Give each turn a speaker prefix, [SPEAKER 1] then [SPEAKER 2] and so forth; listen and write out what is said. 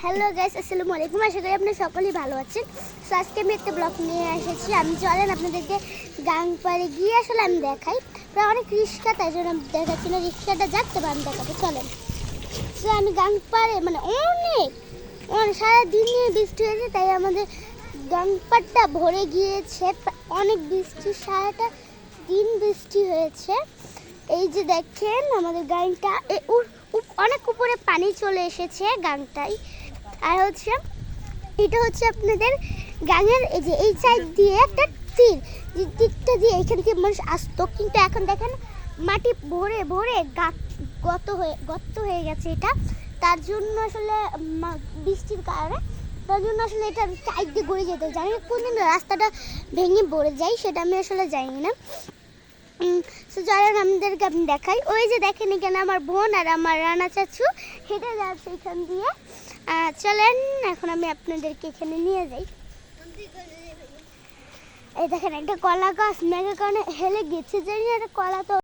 [SPEAKER 1] Hello guys, আসসালামু আলাইকুম। আশা করি আপনারা সকলেই ভালো আছেন। সো আজকে আমি একটা ব্লগ নিয়ে এসেছি। আমি চলেন আপনাদেরকে গাংপাড়ে গিয়ে আসলে আমি দেখাই। প্রায় অনেক রিক্সা, তাই জন্য আমি দেখাচ্ছি না। রিক্সাটা যাক, তবে আমি দেখাবো, চলেন। সো আমি গাংপাড়ে মানে অনেক সারাদিন নিয়ে বৃষ্টি হয়েছে, তাই আমাদের গাংপাড়টা ভরে গিয়েছে। অনেক বৃষ্টি, সারাটা দিন বৃষ্টি হয়েছে। এই যে দেখেন আমাদের গাংটা অনেক উপরে পানি চলে এসেছে গাংটাই। আর হচ্ছে এটা হচ্ছে আপনাদের গাঙের এই যে এই সাইড দিয়ে একটা তীর, যে তীরটা দিয়ে এখান থেকে মানুষ আসতো, কিন্তু এখন দেখেন মাটি ভরে ভরে গর্ত হয়ে গেছে এটা। তার জন্য আসলে বৃষ্টির কারণে তার জন্য আসলে এটা সাইড দিয়ে গড়ে যেতে জানি না, কোনদিন রাস্তাটা ভেঙে পড়ে যায় সেটা আমি আসলে জানি না। সো যারা আমাদেরকে আমি দেখাই, ওই যে দেখেন এখানে আমার বোন আর আমার রানা চাচু হেঁটে যাচ্ছে এখান দিয়ে। চলেন এখন আমি আপনাদেরকে এখানে নিয়ে যাই। এই দেখেন একটা কলা গাছ মেঘের কারণে হেলে গেছে, জানি একটা কলা তো